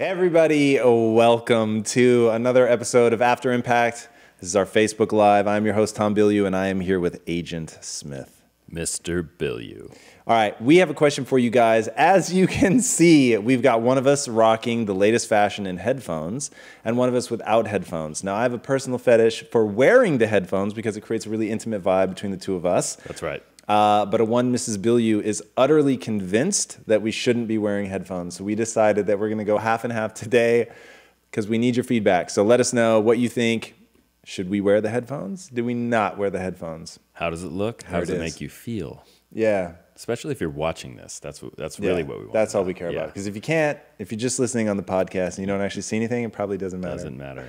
Hey everybody, welcome to another episode of After Impact. This is our Facebook Live. I'm your host, Tom Bilyeu, and I am here with Agent Smith. Mr. Bilyeu. All right, we have a question for you guys. As you can see, we've got one of us rocking the latest fashion in headphones and one of us without headphones. Now, I have a personal fetish for wearing the headphones because it creates a really intimate vibe between the two of us. That's right. But one Mrs. Bilyeu is utterly convinced that we shouldn't be wearing headphones. So we decided that we're going to go half and half today because we need your feedback. So let us know what you think. Should we wear the headphones? Do we not wear the headphones? How does it look? How does it make you feel? Yeah. Especially if you're watching this. That's really what we want. That's all we care about. Because if you're just listening on the podcast and you don't actually see anything, it probably doesn't matter. Doesn't matter.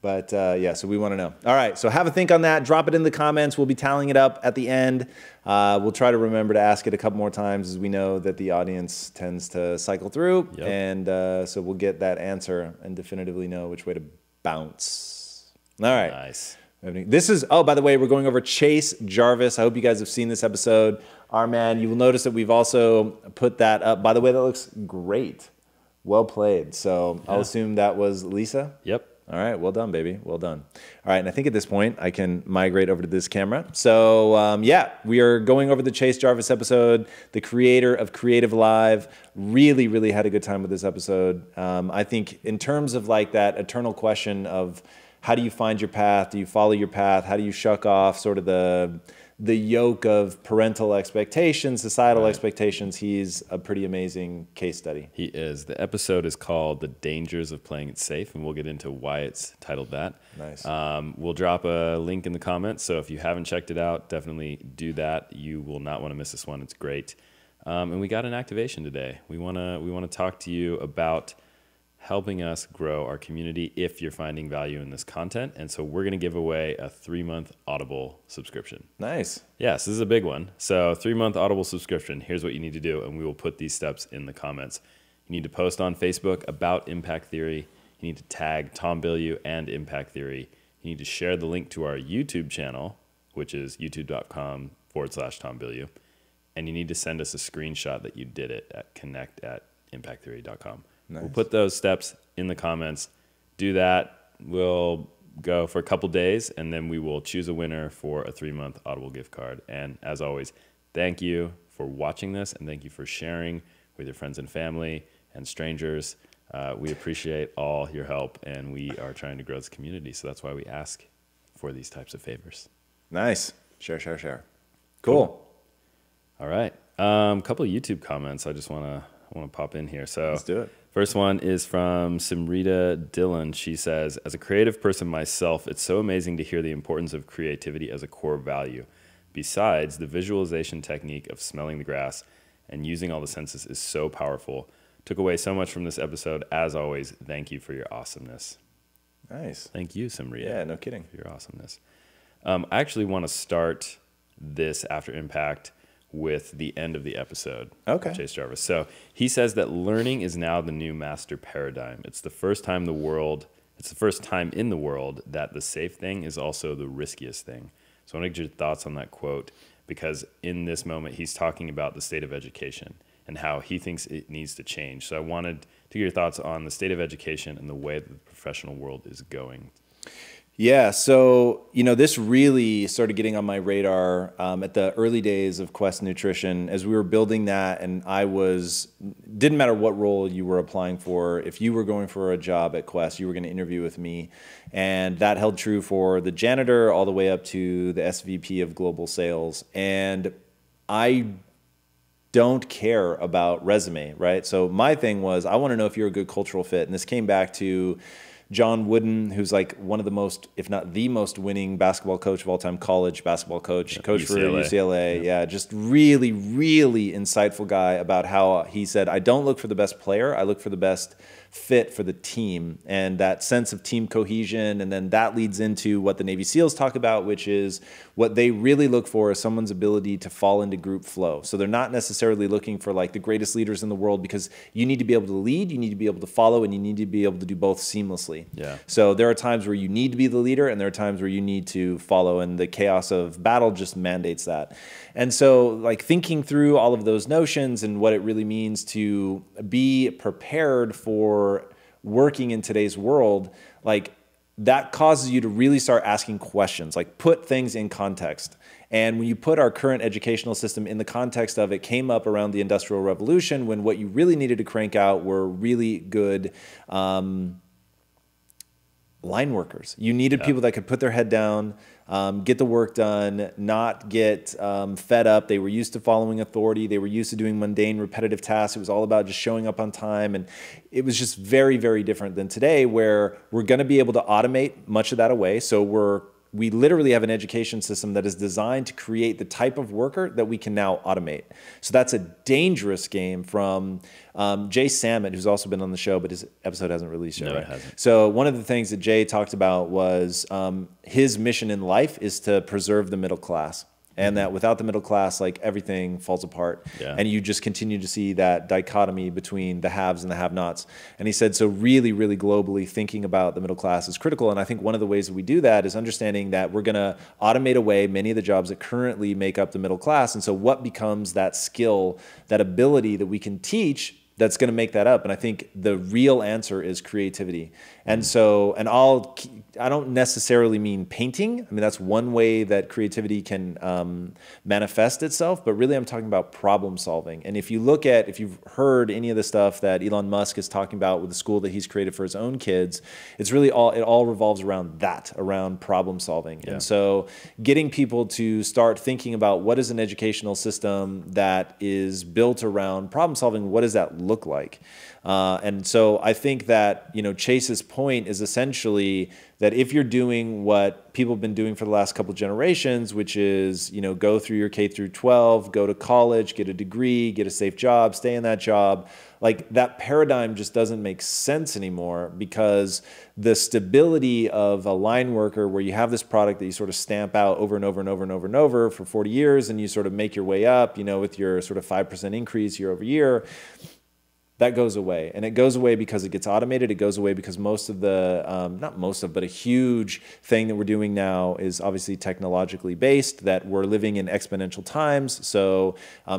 But yeah, so we want to know. All right, so have a think on that. Drop it in the comments. We'll be tallying it up at the end. We'll try to remember to ask it a couple more times as we know that the audience tends to cycle through. Yep. And so we'll get that answer and definitively know which way to bounce. All right. Nice. This is, oh, by the way, we're going over Chase Jarvis. I hope you guys have seen this episode. Our man, you will notice that we've also put that up. By the way, that looks great. Well played. So yeah. I'll assume that was Lisa? Yep. All right, well done, baby. Well done. All right, and I think at this point I can migrate over to this camera. So yeah, we are going over the Chase Jarvis episode, the creator of Creative Live. Really, really had a good time with this episode. I think in terms of like that eternal question of how do you find your path? Do you follow your path? How do you shuck off sort of the yoke of parental expectations, societal expectations? He's a pretty amazing case study. He is. The episode is called The Dangers of Playing It Safe, and we'll get into why it's titled that. Nice. We'll drop a link in the comments, so if you haven't checked it out, definitely do that. You will not want to miss this one. It's great. And we got an activation today. We want to talk to you about helping us grow our community if you're finding value in this content. And so we're going to give away a 3-month Audible subscription. Nice. Yes, this is a big one. So 3-month Audible subscription. Here's what you need to do, and we will put these steps in the comments. You need to post on Facebook about Impact Theory. You need to tag Tom Bilyeu and Impact Theory. You need to share the link to our YouTube channel, which is youtube.com/Tom Bilyeu. And you need to send us a screenshot that you did it at connect@impacttheory.com. Nice. We'll put those steps in the comments. Do that. We'll go for a couple days, and then we will choose a winner for a 3-month Audible gift card. And as always, thank you for watching this, and thank you for sharing with your friends and family and strangers. We appreciate all your help, and we are trying to grow this community, so that's why we ask for these types of favors. Nice. Share. Cool. All right. Couple of YouTube comments I just want to pop in here. So let's do it. First one is from Simrita Dillon. She says, as a creative person myself, it's so amazing to hear the importance of creativity as a core value. Besides, the visualization technique of smelling the grass and using all the senses is so powerful. Took away so much from this episode. As always, thank you for your awesomeness. Nice. Thank you, Simrita. Yeah, no kidding. For your awesomeness. I actually want to start this After Impact with the end of the episode. Okay. Chase Jarvis. So he says that learning is now the new master paradigm. It's the first time in the world that the safe thing is also the riskiest thing. So I want to get your thoughts on that quote, because in this moment he's talking about the state of education and how he thinks it needs to change. So I wanted to get your thoughts on the state of education and the way that the professional world is going. Yeah, so, this really started getting on my radar at the early days of Quest Nutrition as we were building that, and didn't matter what role you were applying for. If you were going for a job at Quest, you were going to interview with me, and that held true for the janitor all the way up to the SVP of global sales. And I don't care about resume, right? So my thing was, I want to know if you're a good cultural fit, and this came back to John Wooden, who's like one of the most, if not the most winning basketball coach of all time, college basketball coach, for UCLA. Yeah, just really, really insightful guy about how he said, I don't look for the best player, I look for the best fit for the team, and that sense of team cohesion. And then that leads into what the Navy SEALs talk about, which is what they really look for is someone's ability to fall into group flow. So they're not necessarily looking for like the greatest leaders in the world, because you need to be able to lead, you need to be able to follow, and you need to be able to do both seamlessly. Yeah. So there are times where you need to be the leader, and there are times where you need to follow, and the chaos of battle just mandates that. And so like thinking through all of those notions and what it really means to be prepared for working in today's world, like that causes you to really start asking questions, like put things in context. And when you put our current educational system in the context of, it came up around the Industrial Revolution, when what you really needed to crank out were really good line workers. You needed people that could put their head down, get the work done, not get fed up. They were used to following authority. They were used to doing mundane, repetitive tasks. It was all about just showing up on time. And it was just very, very different than today, where we're going to be able to automate much of that away. So we literally have an education system that is designed to create the type of worker that we can now automate. So that's a dangerous game from Jay Samit, who's also been on the show, but his episode hasn't released yet. No, right? it hasn't. So one of the things that Jay talked about was his mission in life is to preserve the middle class. And that without the middle class, like everything falls apart. Yeah. And you just continue to see that dichotomy between the haves and the have-nots. And he said, so really, really globally thinking about the middle class is critical. And I think one of the ways that we do that is understanding that we're going to automate away many of the jobs that currently make up the middle class. And so what becomes that skill, that ability that we can teach that's going to make that up? And I think the real answer is creativity. And so, and I don't necessarily mean painting. I mean, that's one way that creativity can manifest itself, but really I'm talking about problem solving. And if you've heard any of the stuff that Elon Musk is talking about with the school that he's created for his own kids, it's really it all revolves around that, around problem solving. Yeah. And so getting people to start thinking about what is an educational system that is built around problem solving, what does that look like? And so I think that, Chase's point is essentially that if you're doing what people have been doing for the last couple of generations, which is, go through your K through 12, go to college, get a degree, get a safe job, stay in that job, like that paradigm just doesn't make sense anymore, because the stability of a line worker where you have this product that you sort of stamp out over and over and over and over and over for 40 years, and you sort of make your way up, with your sort of 5% increase year over year, that goes away. And it goes away because it gets automated. It goes away because most of the, but a huge thing that we're doing now is obviously technologically based, that we're living in exponential times. So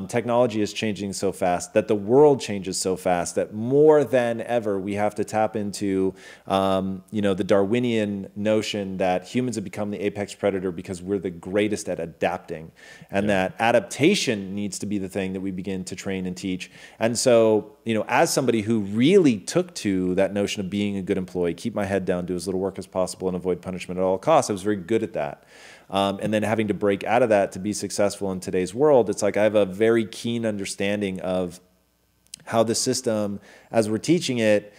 technology is changing so fast, that the world changes so fast, that more than ever we have to tap into, the Darwinian notion that humans have become the apex predator because we're the greatest at adapting. And that adaptation needs to be the thing that we begin to train and teach. And so, as somebody who really took to that notion of being a good employee, keep my head down, do as little work as possible, and avoid punishment at all costs, I was very good at that. And then having to break out of that to be successful in today's world, it's like I have a very keen understanding of how the system, as we're teaching it,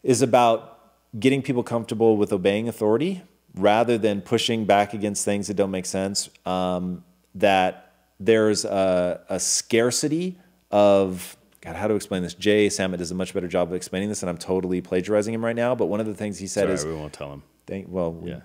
is about getting people comfortable with obeying authority rather than pushing back against things that don't make sense. That there's a scarcity of... God, how to explain this? Jay Samit does a much better job of explaining this, and I'm totally plagiarizing him right now. But one of the things he said is, we won't tell him.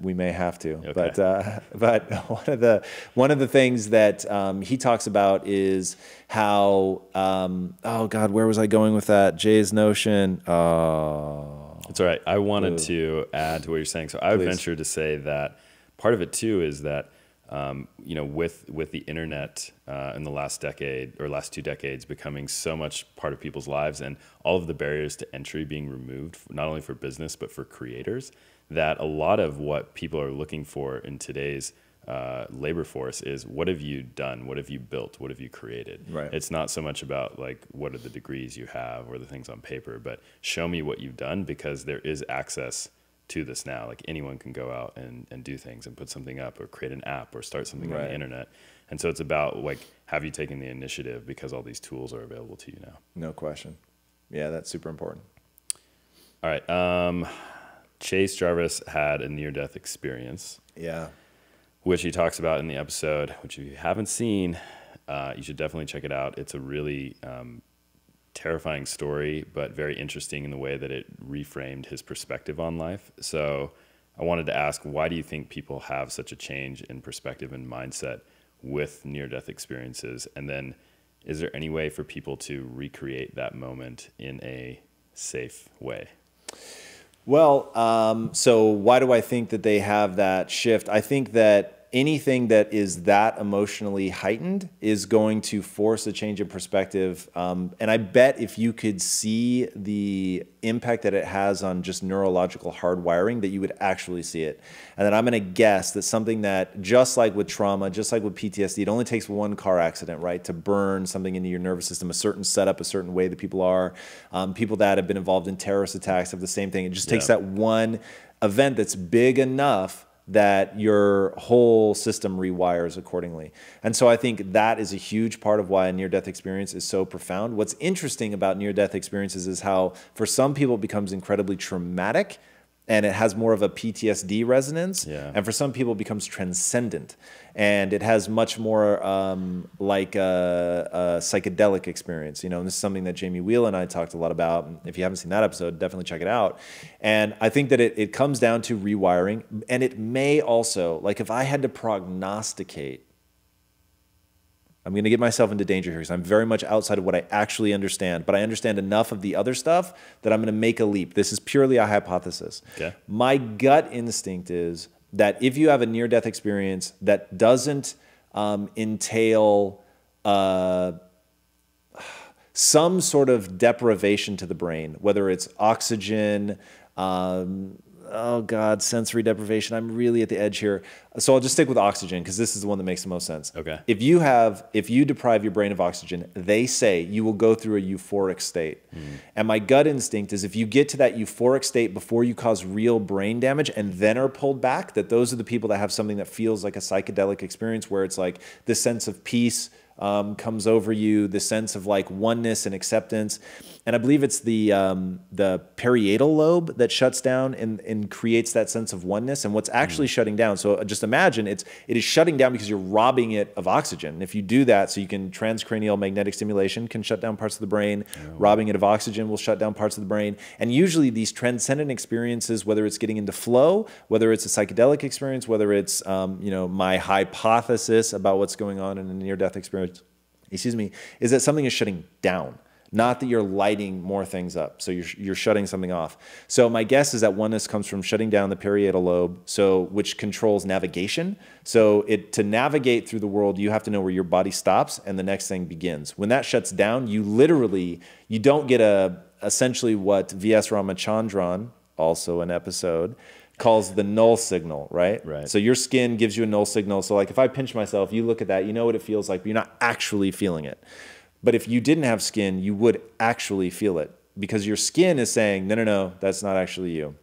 We may have to. Okay. But one of the things that he talks about is how oh God, where was I going with that? Jay's notion. It's all right. I wanted to add to what you're saying. So I would venture to say that part of it too is that with the internet in the last decade or last 2 decades becoming so much part of people's lives, and all of the barriers to entry being removed, not only for business but for creators, that a lot of what people are looking for in today's labor force is, what have you done? What have you built? What have you created? Right. It's not so much about like what are the degrees you have or the things on paper, but show me what you've done, because there is access to this now. Like anyone can go out and do things and put something up or create an app or start something on the internet. And so it's about like, have you taken the initiative, because all these tools are available to you now. No question. Yeah, that's super important. All right. Chase Jarvis had a near-death experience. Yeah. Which he talks about in the episode, which if you haven't seen, you should definitely check it out. It's a really terrifying story, but very interesting in the way that it reframed his perspective on life. So I wanted to ask, why do you think people have such a change in perspective and mindset with near-death experiences? And then is there any way for people to recreate that moment in a safe way? Well, so why do I think that they have that shift? I think that anything that is that emotionally heightened is going to force a change of perspective. And I bet if you could see the impact that it has on just neurological hardwiring, that you would actually see it. And then I'm going to guess that something that, just like with trauma, just like with PTSD, it only takes one car accident, right, to burn something into your nervous system, a certain setup, a certain way that people are. People that have been involved in terrorist attacks have the same thing. It just takes that one event that's big enough that your whole system rewires accordingly. And so I think that is a huge part of why a near-death experience is so profound. What's interesting about near-death experiences is how for some people it becomes incredibly traumatic and it has more of a PTSD resonance. And for some people it becomes transcendent. And it has much more like a psychedelic experience. And this is something that Jamie Wheel and I talked a lot about. If you haven't seen that episode, definitely check it out. And I think that it comes down to rewiring. And it may also, like if I had to prognosticate, I'm going to get myself into danger here because I'm very much outside of what I actually understand, but I understand enough of the other stuff that I'm going to make a leap. This is purely a hypothesis. My gut instinct is that if you have a near-death experience that doesn't entail some sort of deprivation to the brain, whether it's oxygen, oh God, sensory deprivation. I'm really at the edge here. So I'll just stick with oxygen because this is the one that makes the most sense. If you deprive your brain of oxygen, they say you will go through a euphoric state. And my gut instinct is if you get to that euphoric state before you cause real brain damage and then are pulled back, that those are the people that have something that feels like a psychedelic experience where it's like this sense of peace comes over you, the sense of like oneness and acceptance. And I believe it's the parietal lobe that shuts down and creates that sense of oneness. And what's actually shutting down, so just imagine it is shutting down because you're robbing it of oxygen. And if you do that, so you can transcranial magnetic stimulation can shut down parts of the brain, robbing it of oxygen will shut down parts of the brain. And usually these transcendent experiences, whether it's getting into flow, whether it's a psychedelic experience, whether it's my hypothesis about what's going on in a near-death experience, is that something is shutting down, not that you're lighting more things up. So you're shutting something off. So my guess is that oneness comes from shutting down the parietal lobe, which controls navigation. So to navigate through the world, you have to know where your body stops and the next thing begins. When that shuts down, you don't get essentially what V.S. Ramachandran, also an episode, calls the null signal, right? So your skin gives you a null signal. So like if I pinch myself, you look at that, you know what it feels like, but you're not actually feeling it. But if you didn't have skin, you would actually feel it because your skin is saying, no, that's not actually you.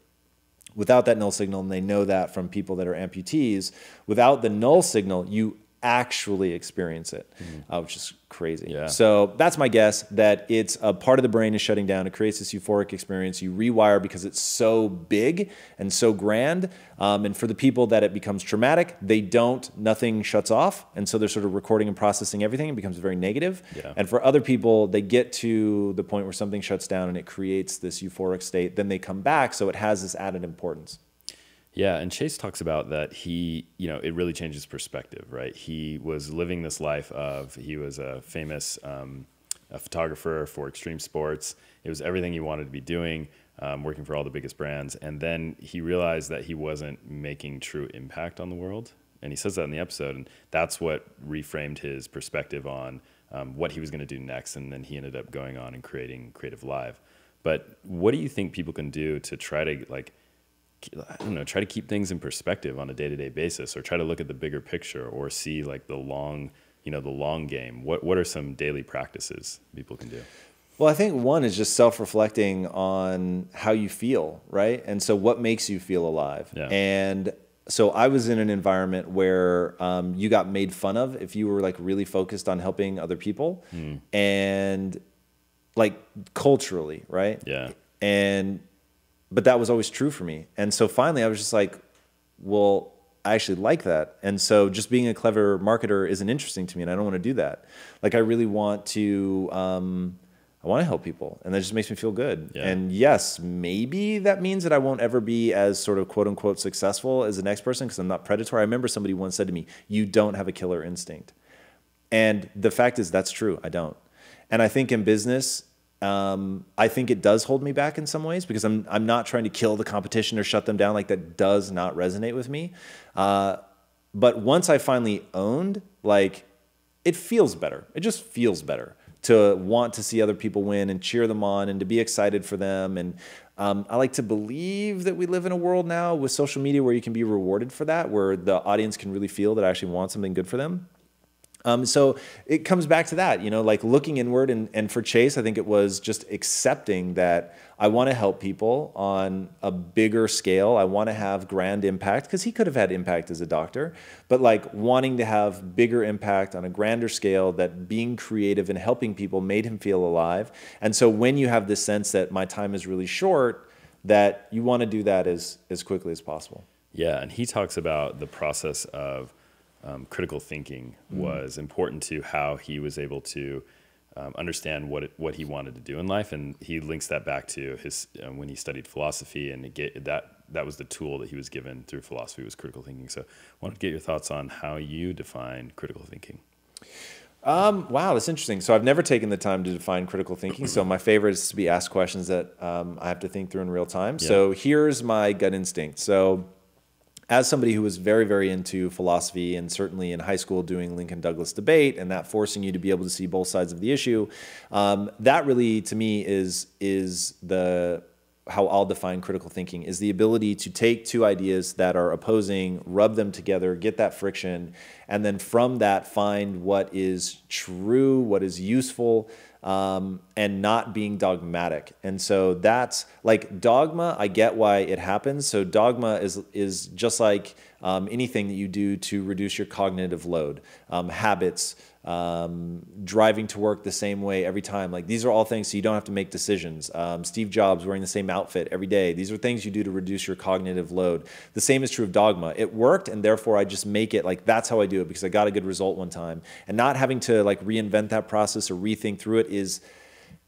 Without that null signal, and they know that from people that are amputees, without the null signal, you actually experience it, which is crazy. So that's my guess, that it's a part of the brain is shutting down. It creates this euphoric experience. You rewire because it's so big and so grand. And for the people that it becomes traumatic, nothing shuts off. And so they're sort of recording and processing everything. It becomes very negative. And for other people, they get to the point where something shuts down and it creates this euphoric state. Then they come back. So it has this added importance. Yeah, and Chase talks about that it really changes perspective, right? He was living this life he was a famous a photographer for extreme sports. It was everything he wanted to be doing, working for all the biggest brands. And then he realized that he wasn't making true impact on the world. And he says that in the episode, and that's what reframed his perspective on what he was going to do next. And then he ended up going on and creating Creative Live. But what do you think people can do to try to try to keep things in perspective on a day-to-day basis, or try to look at the bigger picture, or see like the long game? What are some daily practices people can do? Well, I think one is just self-reflecting on how you feel, right? And so what makes you feel alive? And so I was in an environment where you got made fun of if you were like really focused on helping other people, and like culturally, right? But that was always true for me. And so finally I was just like, well, I actually like that. And so just being a clever marketer isn't interesting to me, and I don't want to do that. Like I really want to, I want to help people, and that just makes me feel good. And yes, maybe that means that I won't ever be as sort of quote unquote successful as the next person because I'm not predatory. I remember somebody once said to me, you don't have a killer instinct. And the fact is that's true. I don't. And I think in business, I think it does hold me back in some ways because I'm not trying to kill the competition or shut them down. Like that does not resonate with me. But once I finally owned, like, it feels better. It just feels better to want to see other people win and cheer them on and to be excited for them. And I like to believe that we live in a world now with social media where you can be rewarded for that, where the audience can really feel that I actually want something good for them. So it comes back to that, you know, like looking inward. And for Chase, I think it was just accepting that I want to help people on a bigger scale. I want to have grand impact, because he could have had impact as a doctor, but like wanting to have bigger impact on a grander scale, that being creative and helping people made him feel alive. And so when you have this sense that my time is really short, that you want to do that as quickly as possible. Yeah, and he talks about the process of critical thinking was important to how he was able to understand what he wanted to do in life, and he links that back to his when he studied philosophy, and that was the tool that he was given through philosophy, was critical thinking. So I wanted to get your thoughts on how you define critical thinking. Wow, that's interesting. So I've never taken the time to define critical thinking. So my favorite is to be asked questions that I have to think through in real time. Yeah. So here's my gut instinct. So as somebody who was very, very into philosophy, and certainly in high school doing Lincoln Douglas debate, and that forcing you to be able to see both sides of the issue, that really, to me, is how I'll define critical thinking, is the ability to take two ideas that are opposing, rub them together, get that friction, and then from that find what is true, what is useful, and not being dogmatic. And so that's like dogma. I get why it happens. So dogma is just like anything that you do to reduce your cognitive load, habits, driving to work the same way every time. Like, these are all things so you don't have to make decisions. Steve Jobs wearing the same outfit every day. These are things you do to reduce your cognitive load. The same is true of dogma. It worked, and therefore I just make it like that's how I do it, because I got a good result one time. And not having to like reinvent that process or rethink through it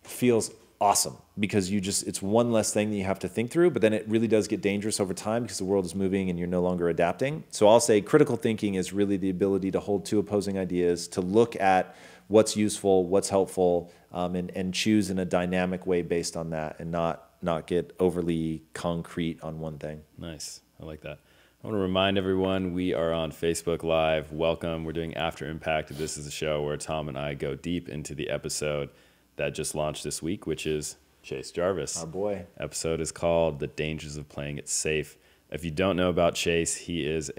feels awesome, because it's one less thing that you have to think through. But then it really does get dangerous over time, because the world is moving and you're no longer adapting. So I'll say critical thinking is really the ability to hold two opposing ideas, to look at what's useful, what's helpful, and choose in a dynamic way based on that, and not get overly concrete on one thing. Nice. I like that. I want to remind everyone we are on Facebook Live. Welcome. We're doing After Impact. This is a show where Tom and I go deep into the episode that just launched this week, which is Chase Jarvis. Our boy. Episode is called The Dangers of Playing It Safe. If you don't know about Chase, he is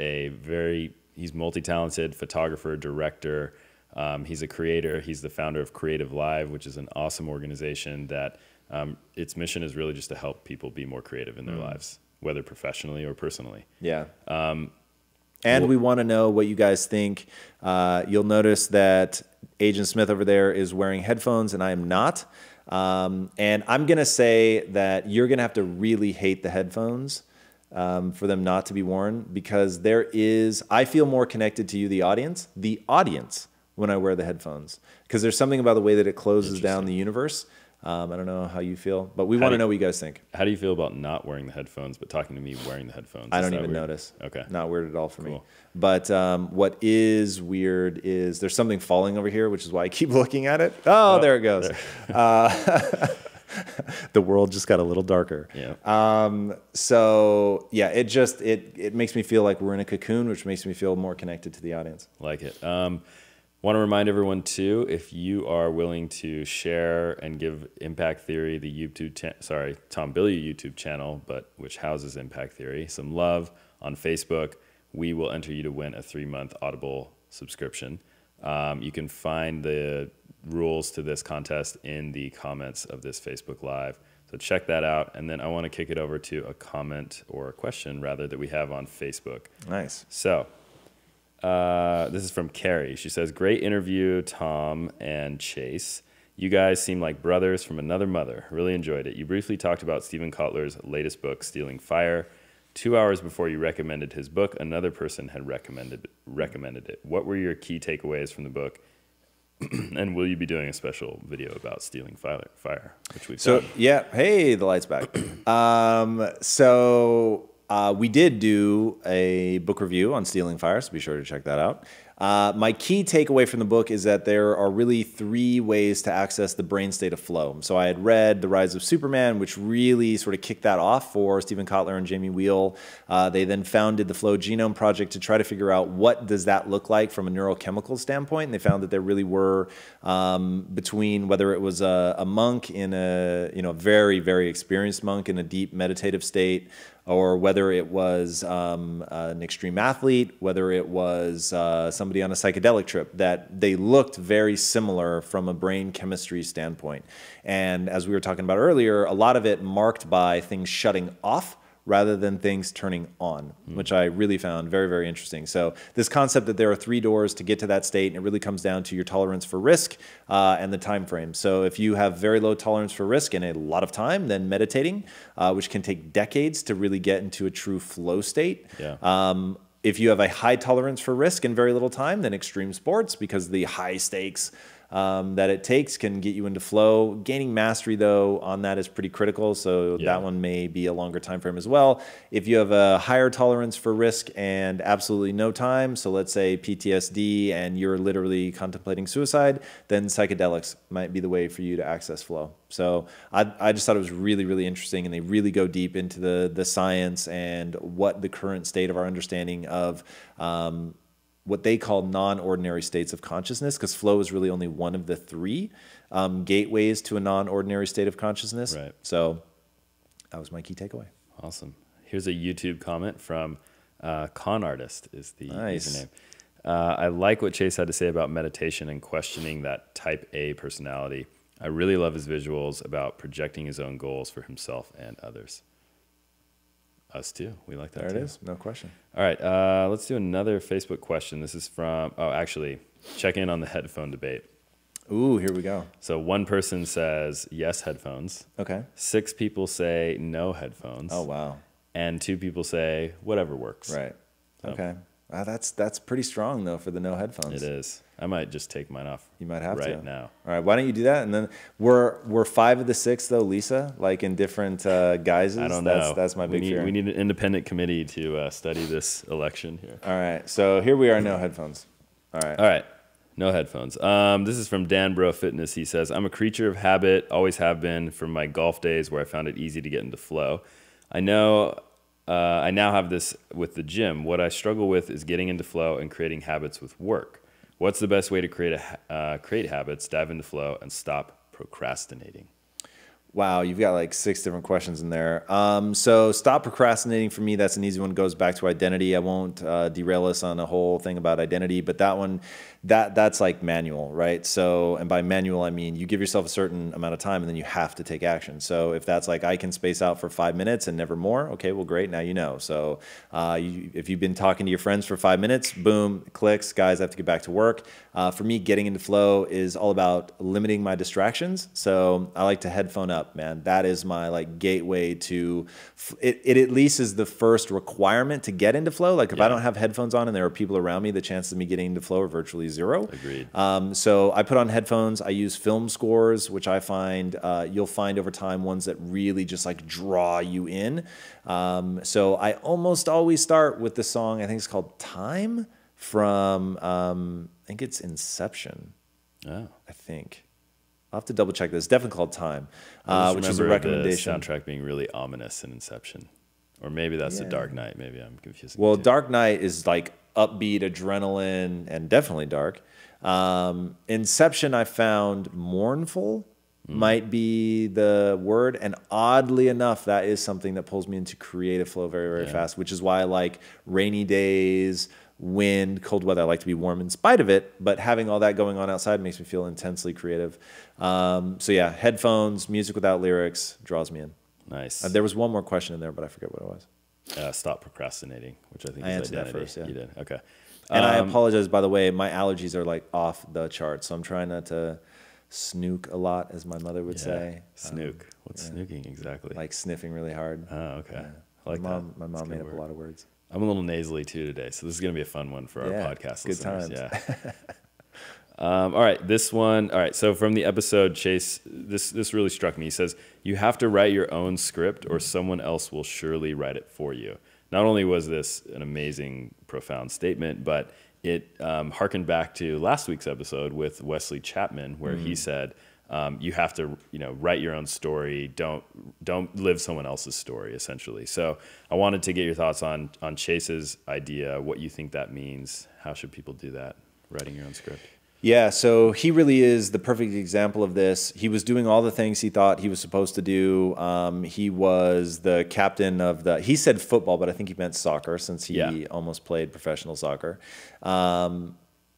he's multi-talented photographer, director. He's a creator. He's the founder of Creative Live, which is an awesome organization that its mission is really just to help people be more creative in their lives, whether professionally or personally. Yeah. And we want to know what you guys think. You'll notice that Agent Smith over there is wearing headphones and I am not. And I'm going to say that you're going to have to really hate the headphones for them not to be worn, because I feel more connected to you, the audience, when I wear the headphones, because there's something about the way that it closes down the universe. I don't know how you feel, but we want to know what you guys think. How do you feel about not wearing the headphones, but talking to me wearing the headphones? I don't even notice. Okay. Not weird at all for me. But what is weird is there's something falling over here, which is why I keep looking at it. Oh, there it goes. There. The world just got a little darker. Yeah. So yeah, it makes me feel like we're in a cocoon, which makes me feel more connected to the audience. Like it. Want to remind everyone too, if you are willing to share and give Impact Theory, the Tom Bilyeu YouTube channel, but which houses Impact Theory, some love on Facebook, we will enter you to win a 3-month Audible subscription. You can find the rules to this contest in the comments of this Facebook Live. So check that out. And then I want to kick it over to a comment, or a question rather, that we have on Facebook. Nice. So this is from Carrie. She says, great interview, Tom and Chase. You guys seem like brothers from another mother. Really enjoyed it. You briefly talked about Stephen Kotler's latest book, Stealing Fire. 2 hours before you recommended his book, another person had recommended it. What were your key takeaways from the book? And will you be doing a special video about Stealing Fire, which we've done? Yeah. Hey, the light's back. We did do a book review on Stealing Fire, so be sure to check that out. My key takeaway from the book is that there are really 3 ways to access the brain state of flow. So I had read The Rise of Superman, which really sort of kicked that off for Stephen Kotler and Jamie Wheel. They then founded the Flow Genome Project to try to figure out what does that look like from a neurochemical standpoint. And they found that there really were, between whether it was a monk in a very, very experienced monk in a deep meditative state, or whether it was an extreme athlete, whether it was somebody on a psychedelic trip, that they looked very similar from a brain chemistry standpoint. And as we were talking about earlier, a lot of it marked by things shutting off rather than things turning on, which I really found very, very interesting. So this concept that there are 3 doors to get to that state, and it really comes down to your tolerance for risk and the time frame. So if you have very low tolerance for risk and a lot of time, then meditating, which can take decades to really get into a true flow state. Yeah. If you have a high tolerance for risk and very little time, then extreme sports, because the high stakes that it takes can get you into flow. Gaining mastery, though, on that is pretty critical, so that one may be a longer time frame as well. If you have a higher tolerance for risk and absolutely no time, so let's say PTSD and you're literally contemplating suicide, then psychedelics might be the way for you to access flow. So I just thought it was really, really interesting, and they really go deep into the science and what the current state of our understanding of what they call non-ordinary states of consciousness, because flow is really only one of the 3 gateways to a non-ordinary state of consciousness. Right. So that was my key takeaway. Awesome. Here's a YouTube comment from Con Artist is the username. I like what Chase had to say about meditation and questioning that type A personality. I really love his visuals about projecting his own goals for himself and others. Us too. We like that too. There it is. No question. All right. Let's do another Facebook question. This is from, actually, check in on the headphone debate. Ooh, here we go. So one person says yes, headphones. Okay. 6 people say no headphones. Oh, wow. And 2 people say whatever works. Right. So, okay. That's pretty strong, though, for the no headphones. It is. I might just take mine off. You might have to right now. All right, why don't you do that? And then we're 5 of the 6 though, Lisa, like in different guises. I don't know. That's my big fear. We need an independent committee to study this election here. All right, so here we are, no headphones. All right. No headphones. This is from Dan Bro Fitness. He says, I'm a creature of habit, always have been from my golf days where I found it easy to get into flow. I know I now have this with the gym. What I struggle with is getting into flow and creating habits with work. What's the best way to create habits, dive into flow, and stop procrastinating? Wow, you've got like 6 different questions in there. So stop procrastinating, for me, that's an easy one. Goes back to identity. I won't derail us on a whole thing about identity, but that one, that's like manual, right? So, and by manual, I mean you give yourself a certain amount of time and then you have to take action. So if that's like I can space out for 5 minutes and never more, okay, well, great, now you know. So if you've been talking to your friends for 5 minutes, boom, clicks, guys, I have to get back to work. For me, getting into flow is all about limiting my distractions. So I like to headphone up. Man, that is my like gateway to it. At least is the first requirement to get into flow. Like if I don't have headphones on and there are people around me, the chances of me getting into flow are virtually 0. Agreed. So I put on headphones. I use film scores, which I find you'll find over time ones that really just like draw you in. So I almost always start with the song. I think it's called "Time" from I think it's Inception. Oh, I think. I'll have to double check this. It's definitely called Time, which is a the recommendation. soundtrack being really ominous in Inception. Or maybe that's The Dark Knight. Maybe I'm confusing. Well, Dark Knight is like upbeat, adrenaline, and definitely dark. Inception, I found mournful might be the word. And oddly enough, that is something that pulls me into creative flow very, very fast, which is why I like rainy days, wind, cold weather. I like to be warm in spite of it, but having all that going on outside makes me feel intensely creative. So yeah, headphones, music without lyrics draws me in. Nice. There was one more question in there, but I forget what it was. Stop procrastinating, which I think I is answered identity. that first, yeah. You did. Okay. And I apologize, by the way, my allergies are like off the chart, so I'm trying not to snook a lot, as my mother would say. Snook. What's snooking exactly? Like sniffing really hard. Oh, okay. Yeah. I like my that. mom made up a lot of words. I'm a little nasally too today, so this is going to be a fun one for our podcast good listeners. times. Yeah. All right, this one. All right, so from the episode, Chase, this really struck me. He says, you have to write your own script or someone else will surely write it for you. Not only was this an amazing, profound statement, but it harkened back to last week's episode with Wesley Chapman, where he said, you have to, write your own story. Don't live someone else's story, essentially. So I wanted to get your thoughts on Chase's idea, what you think that means. How should people do that, writing your own script? Yeah, so he really is the perfect example of this. He was doing all the things he thought he was supposed to do. He was the captain of he said football, but I think he meant soccer, since he almost played professional soccer.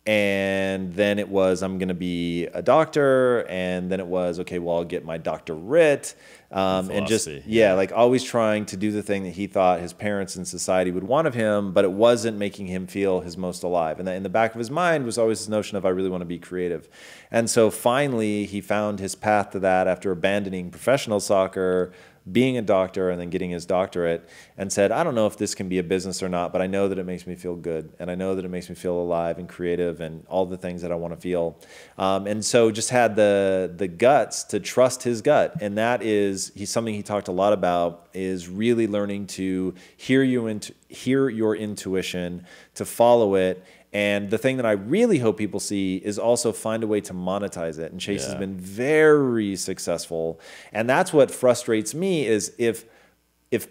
And then it was, I'm going to be a doctor. And then it was, okay, well, I'll get my doctorate. And just, like always trying to do the thing that he thought his parents and society would want of him, but it wasn't making him feel his most alive. And that in the back of his mind was always this notion of, I really want to be creative. And so finally he found his path to that after abandoning professional soccer, being a doctor, and then getting his doctorate, and said, I don't know if this can be a business or not, but I know that it makes me feel good, and I know that it makes me feel alive and creative and all the things that I want to feel. And so just had the guts to trust his gut. And that is something he talked a lot about, is really learning to hear your intuition, to follow it. And the thing that I really hope people see is also find a way to monetize it. And Chase has been very successful. And that's what frustrates me, is if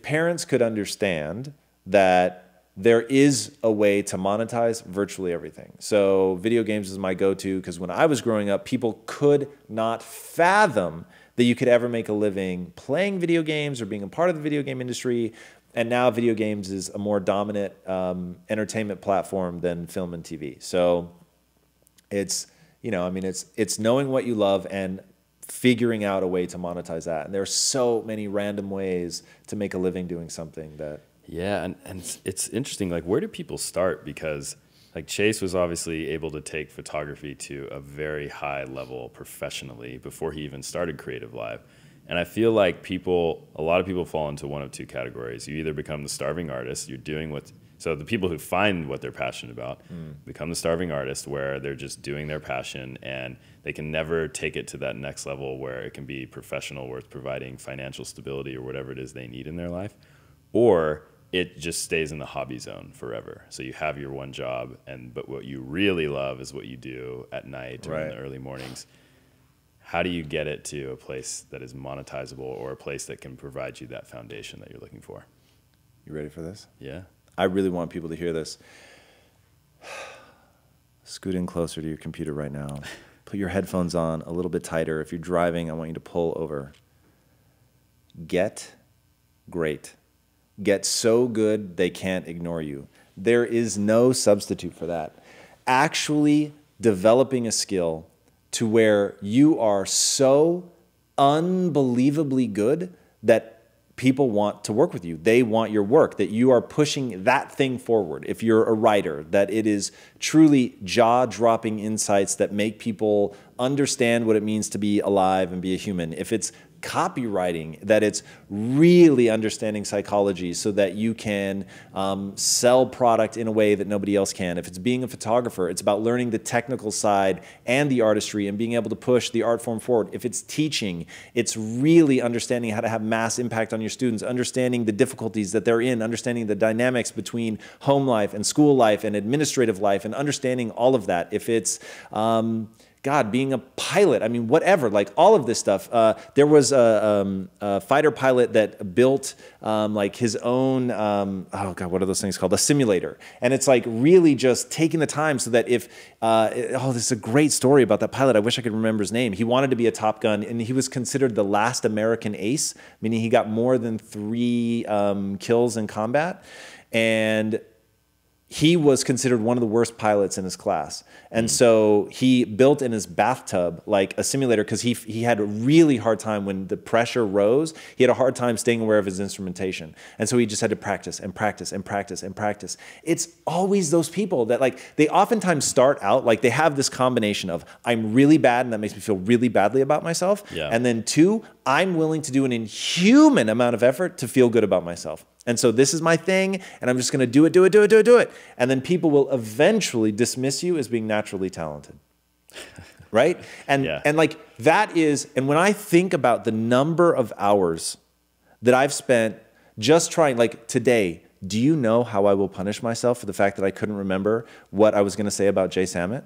parents could understand that there is a way to monetize virtually everything. So video games is my go-to, because when I was growing up, people could not fathom that you could ever make a living playing video games or being a part of the video game industry. And now video games is a more dominant entertainment platform than film and TV. So it's, it's knowing what you love and figuring out a way to monetize that. And there are so many random ways to make a living doing something that... Yeah, and it's interesting, like, where do people start? Because like Chase was obviously able to take photography to a very high level professionally before he even started Creative Live. And I feel like a lot of people fall into one of two categories. You either become the starving artist, so the people who find what they're passionate about become the starving artist, where they're just doing their passion and they can never take it to that next level where it can be professional, where it's providing financial stability or whatever it is they need in their life. Or it just stays in the hobby zone forever. So you have your one job, but what you really love is what you do at night or in the early mornings. How do you get it to a place that is monetizable, or a place that can provide you that foundation that you're looking for? You ready for this? Yeah. I really want people to hear this. Scoot in closer to your computer right now. Put your headphones on a little bit tighter. If you're driving, I want you to pull over. Get great. Get so good they can't ignore you. There is no substitute for that. Actually developing a skill to where you are so unbelievably good that people want to work with you. They want your work, that you are pushing that thing forward. If you're a writer, that it is truly jaw-dropping insights that make people understand what it means to be alive and be a human. If it's copywriting, that it's really understanding psychology so that you can sell product in a way that nobody else can. If it's being a photographer, it's about learning the technical side and the artistry and being able to push the art form forward. If it's teaching, it's really understanding how to have mass impact on your students, understanding the difficulties that they're in, understanding the dynamics between home life and school life and administrative life, and understanding all of that. If it's being a pilot, whatever, like all of this stuff. There was a fighter pilot that built like his own, what are those things called? A simulator. And it's like really just taking the time so that if, this is a great story about that pilot. I wish I could remember his name. He wanted to be a Top Gun, and he was considered the last American ace, meaning he got more than 3 kills in combat. And he was considered one of the worst pilots in his class. And so he built in his bathtub like a simulator, because he had a really hard time when the pressure rose. He had a hard time staying aware of his instrumentation. And so he just had to practice and practice and practice and practice. It's always those people that, like, they oftentimes start out like they have this combination of, I'm really bad and that makes me feel really badly about myself. Yeah. And then 2, I'm willing to do an inhuman amount of effort to feel good about myself. And so this is my thing, and I'm just going to do it. And then people will eventually dismiss you as being naturally talented. Right? And like that is, and when I think about the number of hours that I've spent just trying, like today, do you know how I will punish myself for the fact that I couldn't remember what I was going to say about Jay Samit?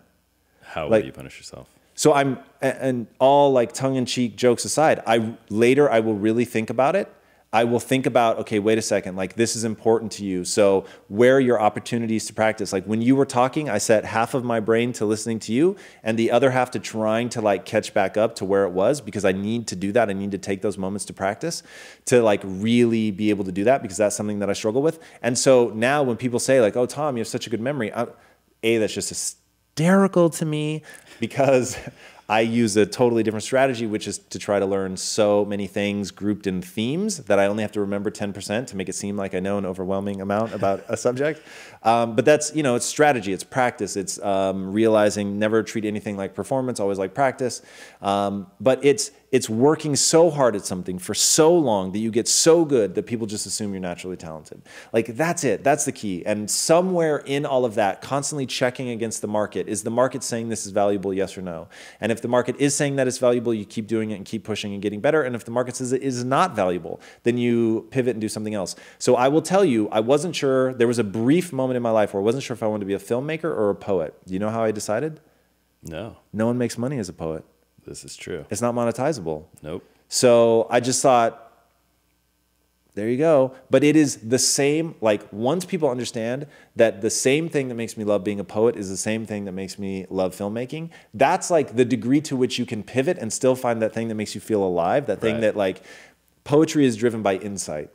How Like, will you punish yourself? So and all like tongue-in-cheek jokes aside, I will really think about it. I will think about, okay, wait a second, like this is important to you. So where are your opportunities to practice? Like when you were talking, I set half of my brain to listening to you and the other half to trying to like catch back up to where it was, because I need to do that. I need to take those moments to practice to like really be able to do that, because that's something that I struggle with. And so now when people say like, oh, Tom, you have such a good memory, that's just hysterical to me, because I use a totally different strategy, which is to try to learn so many things grouped in themes that I only have to remember 10% to make it seem like I know an overwhelming amount about a subject. But that's, it's strategy, it's practice, it's realizing never treat anything like performance, always like practice. But it's working so hard at something for so long that you get so good that people just assume you're naturally talented. Like that's it, that's the key. And somewhere in all of that, constantly checking against the market. Is the market saying this is valuable, yes or no? And if the market is saying that it's valuable, you keep doing it and keep pushing and getting better. And if the market says it is not valuable, then you pivot and do something else. So I will tell you, I wasn't sure, there was a brief moment in my life where I wasn't sure if I wanted to be a filmmaker or a poet. Do you know how I decided? No. No one makes money as a poet. This is true. It's not monetizable. Nope. So I just thought, there you go. But it is the same, like once people understand that the same thing that makes me love being a poet is the same thing that makes me love filmmaking, that's like the degree to which you can pivot and still find that thing that makes you feel alive, that thing that like, poetry is driven by insight.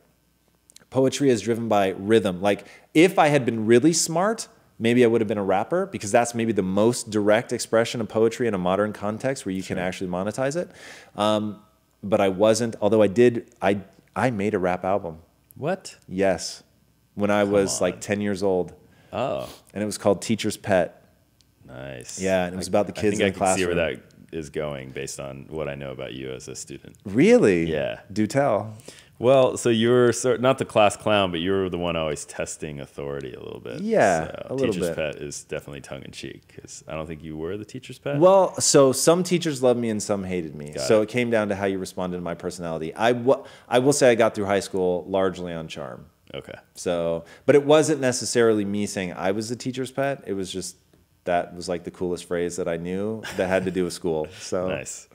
Poetry is driven by rhythm. Like if I had been really smart, maybe I would have been a rapper, because that's maybe the most direct expression of poetry in a modern context where you can actually monetize it. But I wasn't, although I made a rap album. What? Yes. When I was like 10 years old. Oh. And it was called Teacher's Pet. Nice. Yeah, and it was about the kids in the classroom. I can see where that is going based on what I know about you as a student. Really? Yeah. Do tell. Well, so you were not the class clown, but you were the one always testing authority a little bit. Yeah, so a little teacher's bit. pet is definitely tongue-in-cheek, because I don't think you were the teacher's pet. Well, so some teachers loved me and some hated me. So it came down to how you responded to my personality. I will say I got through high school largely on charm. Okay. So, but it wasn't necessarily me saying I was the teacher's pet. It was just, that was like the coolest phrase that I knew that had to do with school. So nice.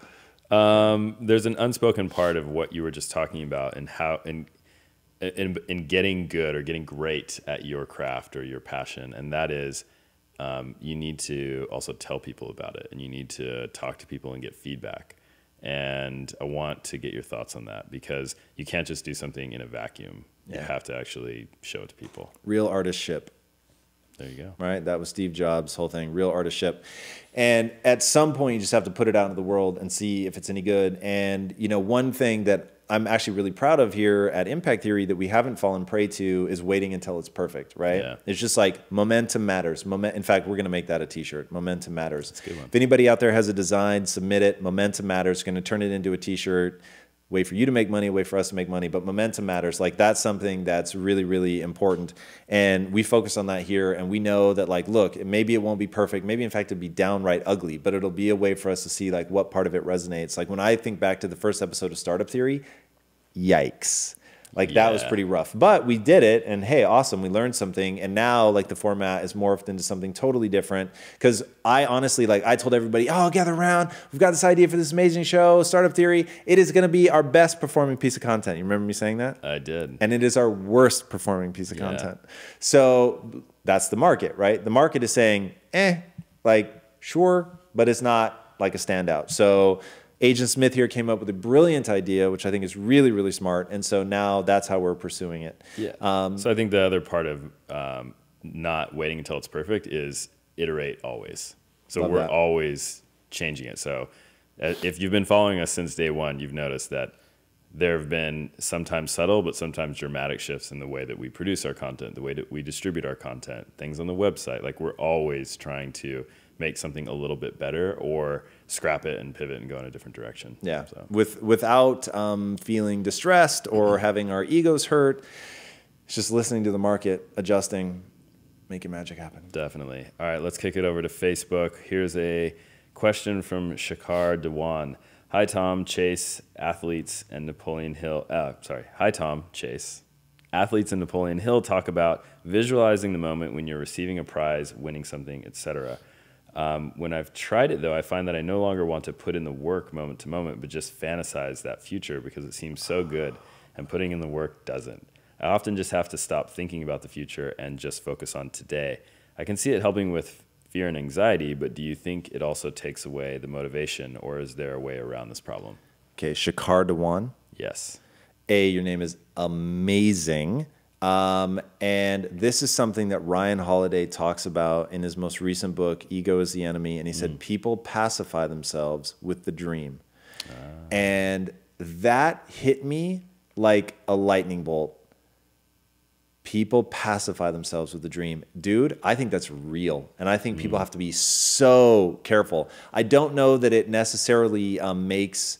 There's an unspoken part of what you were just talking about, and how in getting good or getting great at your craft or your passion, and that is you need to also tell people about it, and you need to talk to people and get feedback. And I want to get your thoughts on that, because you can't just do something in a vacuum. You have to actually show it to people. Real artistship. There you go. Right? That was Steve Jobs' whole thing, real artistship. And at some point, you just have to put it out into the world and see if it's any good. And, one thing that I'm actually really proud of here at Impact Theory that we haven't fallen prey to is waiting until it's perfect, right? Yeah. It's just like momentum matters. In fact, we're going to make that a t-shirt. Momentum matters. That's a good one. If anybody out there has a design, submit it. Momentum matters. Going to turn it into a t-shirt. Wait for you to make money, wait for us to make money, but momentum matters. Like that's something that's really, really important. And we focus on that here, and we know that like, look, maybe it won't be perfect. Maybe in fact it'd be downright ugly, but it'll be a way for us to see like what part of it resonates. Like when I think back to the first episode of Startup Theory, yikes. Like that was pretty rough, but we did it, and hey, awesome, we learned something, and now like the format is morphed into something totally different. Because I honestly, like I told everybody, oh, gather around, we've got this idea for this amazing show, Startup Theory. It is going to be our best performing piece of content. You remember me saying that? I did. And it is our worst performing piece of content. So that's the market, right? The market is saying, like sure, but it's not like a standout. So Agent Smith here came up with a brilliant idea, which I think is really, really smart. And so now that's how we're pursuing it. Yeah. So I think the other part of not waiting until it's perfect is iterate always. So we're always changing it. So if you've been following us since day one, you've noticed that there have been sometimes subtle, but sometimes dramatic shifts in the way that we produce our content, the way that we distribute our content, things on the website. Like we're always trying to make something a little bit better, or scrap it and pivot and go in a different direction. Yeah, so. without feeling distressed or having our egos hurt. It's just listening to the market, adjusting, making magic happen. Definitely. All right, let's kick it over to Facebook. Here's a question from Shakar Dewan. Hi, Tom, Chase, athletes, and Napoleon Hill. Hi, Tom, Chase. Athletes in Napoleon Hill talk about visualizing the moment when you're receiving a prize, winning something, etc. When I've tried it, though, I find that I no longer want to put in the work moment to moment, but just fantasize that future because it seems so good, and putting in the work doesn't. I often just have to stop thinking about the future and just focus on today. I can see it helping with fear and anxiety, but do you think it also takes away the motivation, or is there a way around this problem? Okay, Shakar Dewan. Yes. Your name is amazing. And this is something that Ryan Holiday talks about in his most recent book, Ego is the Enemy. And he said, people pacify themselves with the dream. And that hit me like a lightning bolt. People pacify themselves with the dream. Dude, I think that's real. And I think people have to be so careful. I don't know that it necessarily makes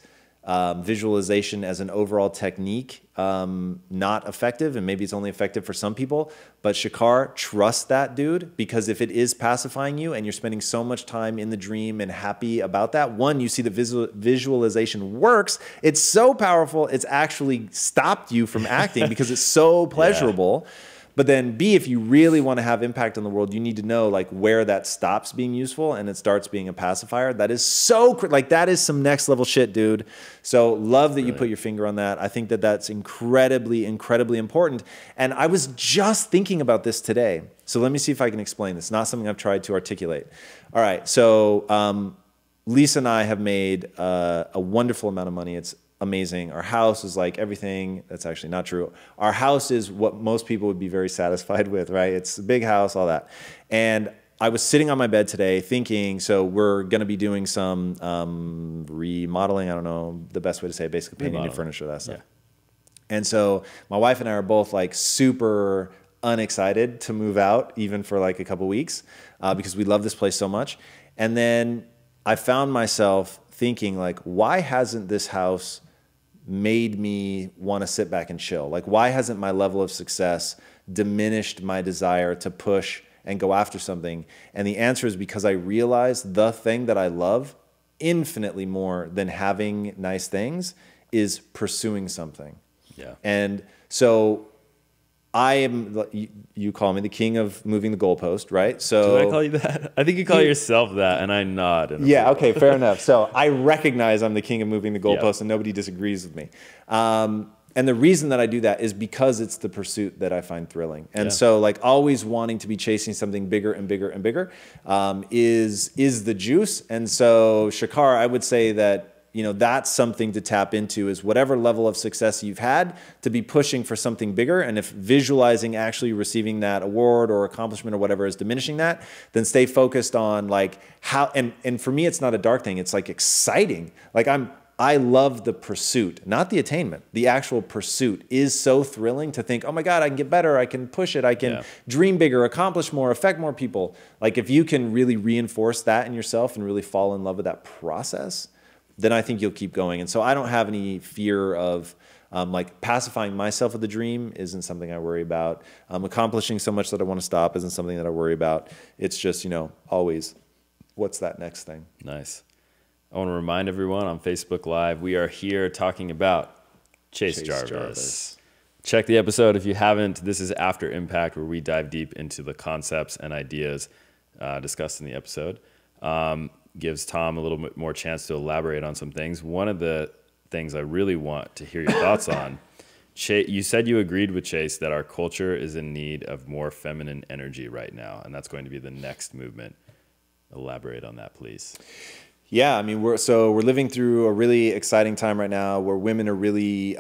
visualization as an overall technique not effective, and maybe it's only effective for some people. But Shakar, trust that, dude, because if it is pacifying you and you're spending so much time in the dream and happy about that, one, you see the visualization works. It's so powerful, it's actually stopped you from acting because it's so pleasurable. Yeah. But then B, if you really want to have impact on the world, you need to know like where that stops being useful and it starts being a pacifier. That is so, like that is some next level shit, dude. So love that you put your finger on that. I think that that's incredibly, incredibly important. And I was just thinking about this today. So let me see if I can explain this. Not something I've tried to articulate. All right. So Lisa and I have made a wonderful amount of money. It's amazing. Our house is like everything. That's actually not true. Our house is what most people would be very satisfied with, right? It's a big house, all that. And I was sitting on my bed today thinking, so we're going to be doing some remodeling. I don't know the best way to say it, basically painting new furniture, that stuff. Yeah. And so my wife and I are both like super unexcited to move out, even for like a couple weeks, because we love this place so much. And then I found myself thinking like, why hasn't this house made me want to sit back and chill? Like, why hasn't my level of success diminished my desire to push and go after something? And the answer is because I realized the thing that I love infinitely more than having nice things is pursuing something. Yeah. And so I am, you call me the king of moving the goalpost, right? So do I call you that? I think you call yourself that, and I nod. Yeah, okay, fair enough. So I recognize I'm the king of moving the goalpost, and nobody disagrees with me. And the reason that I do that is because it's the pursuit that I find thrilling. And so like always wanting to be chasing something bigger and bigger and bigger is the juice. And so Shakar, I would say that, you know, that's something to tap into, is whatever level of success you've had to be pushing for something bigger. And if visualizing actually receiving that award or accomplishment or whatever is diminishing that, then stay focused on like how, and for me, it's not a dark thing. It's like exciting. Like I love the pursuit, not the attainment. The actual pursuit is so thrilling to think, oh my God, I can get better. I can push it. I can dream bigger, accomplish more, affect more people. Like if you can really reinforce that in yourself and really fall in love with that process, then I think you'll keep going. And so I don't have any fear of like pacifying myself with the dream isn't something I worry about. Accomplishing so much that I want to stop isn't something that I worry about. It's just, you know, always what's that next thing? Nice. I want to remind everyone on Facebook Live, we are here talking about Chase Jarvis. Check the episode if you haven't. This is After Impact, where we dive deep into the concepts and ideas discussed in the episode. Gives Tom a little bit more chance to elaborate on some things. One of the things I really want to hear your thoughts on, you said you agreed with Chase that our culture is in need of more feminine energy right now, and that's going to be the next movement. Elaborate on that, please. Yeah, I mean, we're living through a really exciting time right now where women are really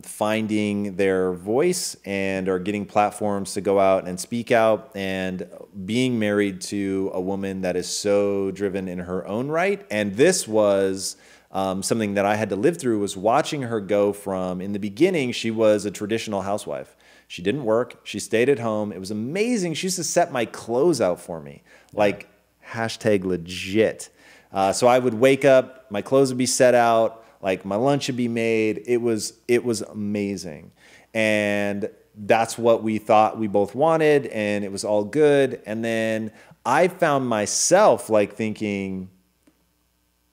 finding their voice and are getting platforms to go out and speak out, and being married to a woman that is so driven in her own right. And this was something that I had to live through, was watching her go from, in the beginning, she was a traditional housewife. She didn't work. She stayed at home. It was amazing. She used to set my clothes out for me, like #legit. So I would wake up, my clothes would be set out, like my lunch would be made. It was amazing. And that's what we thought we both wanted, and it was all good. And then I found myself like thinking,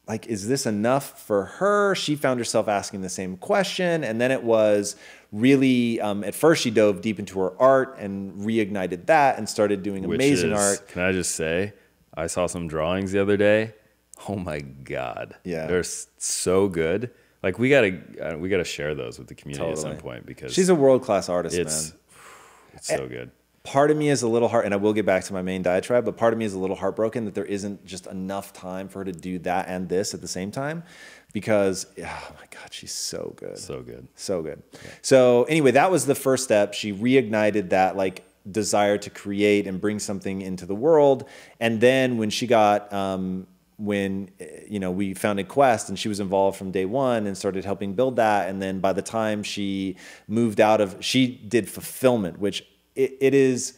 like, is this enough for her? She found herself asking the same question. And then it was really, at first she dove deep into her art and reignited that and started doing amazing art. Can I just say, I saw some drawings the other day. Oh my God. Yeah. They're so good. Like we gotta share those with the community at some point, because she's a world-class artist, man. It's so good. Part of me is a little and I will get back to my main diatribe, but part of me is a little heartbroken that there isn't just enough time for her to do that and this at the same time, because, oh my God, she's so good. So good. So good. Yeah. So anyway, that was the first step. She reignited that like desire to create and bring something into the world. And then when she got, when, you know, we founded Quest and she was involved from day one and started helping build that. And then by the time she moved she did fulfillment, which it is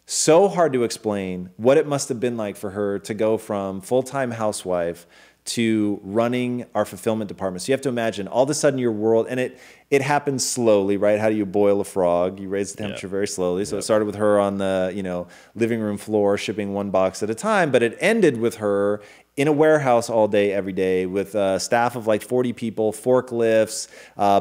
so hard to explain what it must have been like for her to go from full-time housewife to running our fulfillment department. So you have to imagine all of a sudden your world, and it happens slowly, right? How do you boil a frog? You raise the temperature very slowly. So it started with her on the, you know, living room floor, shipping one box at a time, but it ended with her in a warehouse all day, every day, with a staff of like 40 people, forklifts,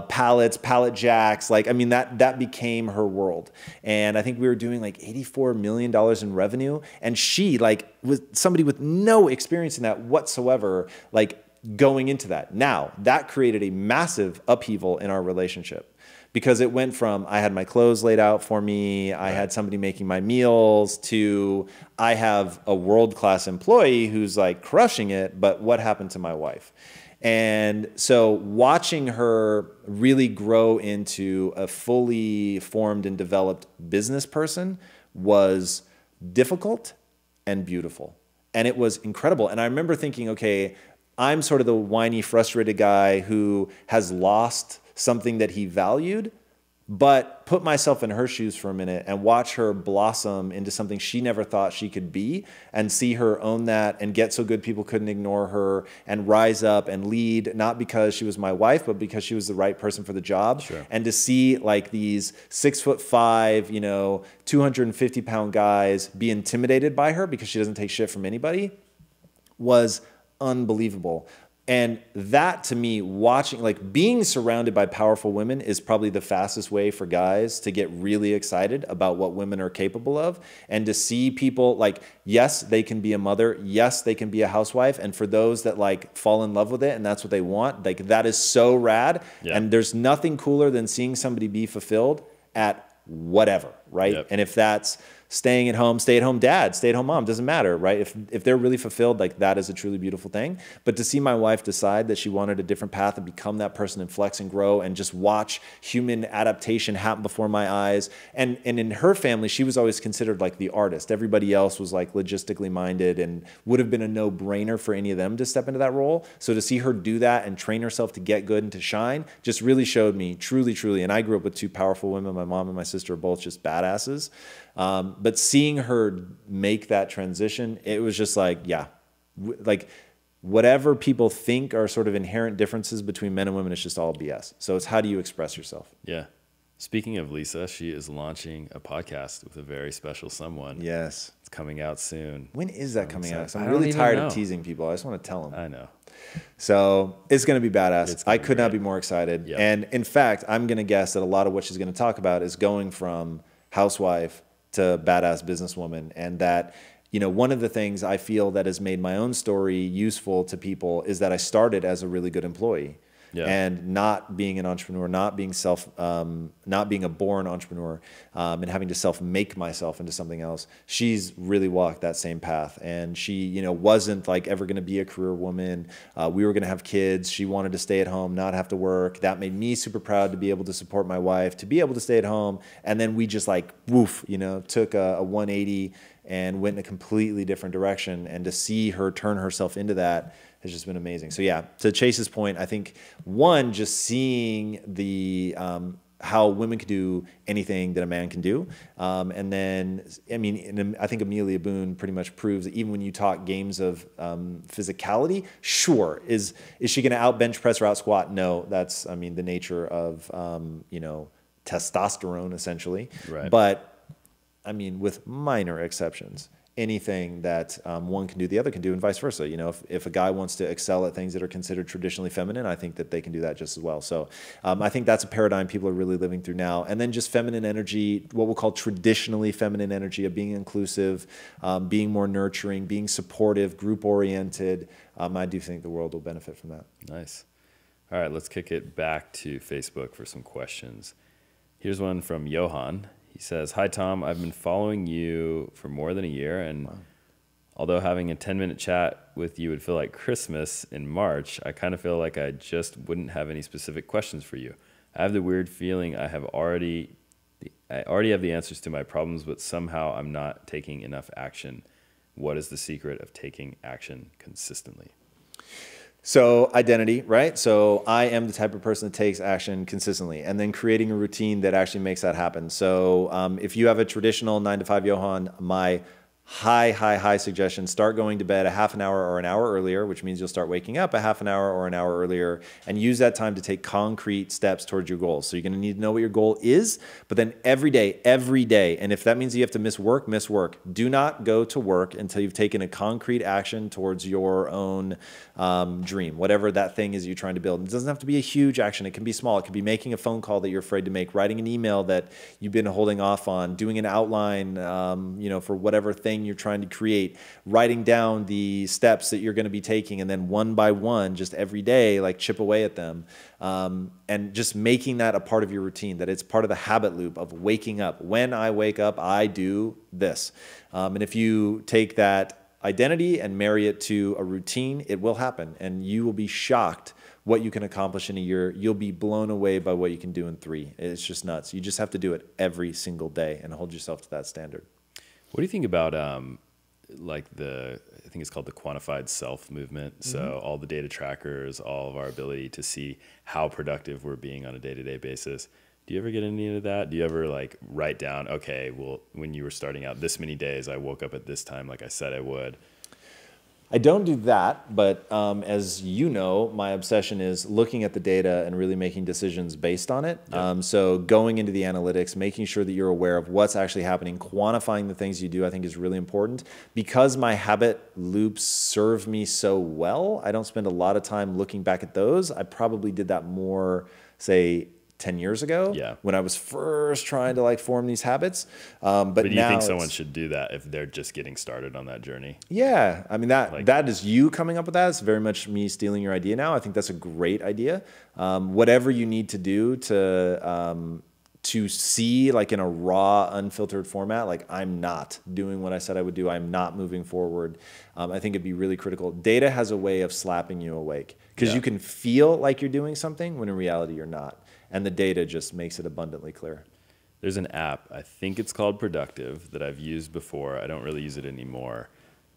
pallets, pallet jacks. Like, I mean, that became her world. And I think we were doing like $84 million in revenue. And she, like, was somebody with no experience in that whatsoever, like, going into that. Now, that created a massive upheaval in our relationship. Because it went from I had my clothes laid out for me, I had somebody making my meals, to I have a world-class employee who's like crushing it, but what happened to my wife? And so watching her really grow into a fully formed and developed business person was difficult and beautiful. And it was incredible. And I remember thinking, okay, I'm sort of the whiny, frustrated guy who has lost something that he valued, but put myself in her shoes for a minute and watch her blossom into something she never thought she could be, and see her own that and get so good people couldn't ignore her and rise up and lead, not because she was my wife, but because she was the right person for the job. Sure. And to see like these 6'5", you know, 250-pound guys be intimidated by her because she doesn't take shit from anybody was unbelievable. And that, to me, watching, like, being surrounded by powerful women is probably the fastest way for guys to get really excited about what women are capable of. And to see people, like, yes, they can be a mother. Yes, they can be a housewife. And for those that, like, fall in love with it and that's what they want, like, that is so rad. Yeah. And there's nothing cooler than seeing somebody be fulfilled at whatever, right? Yep. And if that's staying at home, stay-at-home dad, stay-at-home mom, doesn't matter, right? If they're really fulfilled, like, that is a truly beautiful thing. But to see my wife decide that she wanted a different path and become that person and flex and grow and just watch human adaptation happen before my eyes. And in her family, she was always considered like the artist. Everybody else was like logistically minded and would have been a no-brainer for any of them to step into that role. So to see her do that and train herself to get good and to shine just really showed me truly, truly. And I grew up with two powerful women. My mom and my sister are both just badasses. But seeing her make that transition, it was just like, yeah, like whatever people think are sort of inherent differences between men and women, it's just all BS. So it's how do you express yourself? Yeah. Speaking of Lisa, she is launching a podcast with a very special someone. Yes. It's coming out soon. When is that coming out? 'Cause I'm really tired of teasing people. I just want to tell them. I know. So it's going to be badass. I could not be more excited. Yep. And in fact, I'm going to guess that a lot of what she's going to talk about is going from housewife to badass businesswoman. And that, you know, one of the things I feel that has made my own story useful to people is that I started as a really good employee. Yeah. And not being an entrepreneur, not being a born entrepreneur, and having to self-make myself into something else. She's really walked that same path, and she, you know, wasn't like ever going to be a career woman. We were going to have kids. She wanted to stay at home, not have to work. That made me super proud to be able to support my wife, to be able to stay at home. And then we just like, woof, you know, took a 180 and went in a completely different direction. And to see her turn herself into that has just been amazing. So yeah, to Chase's point, I think one, just seeing the how women can do anything that a man can do, and then I mean, I think Amelia Boone pretty much proves that even when you talk games of physicality, sure, is she going to out bench press or out squat? No, that's the nature of you know, testosterone essentially. Right. But I mean, with minor exceptions. anything that one can do, the other can do, and vice versa. You know, if a guy wants to excel at things that are considered traditionally feminine, I think that they can do that just as well. So I think that's a paradigm people are really living through now. And then just feminine energy, what we'll call traditionally feminine energy of being inclusive, being more nurturing, being supportive, group-oriented. I do think the world will benefit from that. Nice. All right, let's kick it back to Facebook for some questions. Here's one from Johan. He says, "Hi, Tom. I've been following you for more than a year, and although having a 10-minute chat with you would feel like Christmas in March, I kind of feel like I just wouldn't have any specific questions for you. I have the weird feeling I already have the answers to my problems, but somehow I'm not taking enough action. What is the secret of taking action consistently?" So identity, right? So I am the type of person that takes action consistently, and then creating a routine that actually makes that happen. So if you have a traditional 9 to 5 Johan, my high suggestion, start going to bed a half an hour or an hour earlier, which means you'll start waking up a half an hour or an hour earlier, and use that time to take concrete steps towards your goals. So you're going to need to know what your goal is, but then every day, and if that means you have to miss work, miss work. Do not go to work until you've taken a concrete action towards your own dream, whatever that thing is you're trying to build. It doesn't have to be a huge action. It can be small. It could be making a phone call that you're afraid to make, writing an email that you've been holding off on, doing an outline, for whatever thing you're trying to create, writing down the steps that you're going to be taking, and then one by one, just every day, like chip away at them, and just making that a part of your routine, that it's part of the habit loop of waking up. When I wake up, I do this. And if you take that identity and marry it to a routine, it will happen, and you will be shocked what you can accomplish in a year. You'll be blown away by what you can do in 3. It's just nuts. You just have to do it every single day and hold yourself to that standard. What do you think about I think it's called the quantified self movement? So all the data trackers, all of our ability to see how productive we're being on a day-to-day basis. Do you ever get into that? Do you ever like write down, okay, well, when you were starting out this many days, I woke up at this time like I said I would? I don't do that, but as you know, my obsession is looking at the data and really making decisions based on it. Yep. So going into the analytics, making sure that you're aware of what's actually happening, quantifying the things you do, I think is really important. Because my habit loops serve me so well, I don't spend a lot of time looking back at those. I probably did that more, say, 10 years ago, when I was first trying to form these habits. But do you think someone should do that if they're just getting started on that journey? Yeah, I mean, that is you coming up with that. It's very much me stealing your idea now. I think that's a great idea. Whatever you need to do to see in a raw, unfiltered format, I'm not doing what I said I would do. I'm not moving forward. I think it'd be really critical. Data has a way of slapping you awake because you can feel like you're doing something when in reality you're not. And the data just makes it abundantly clear. There's an app, I think it's called Productive, that I've used before. I don't really use it anymore.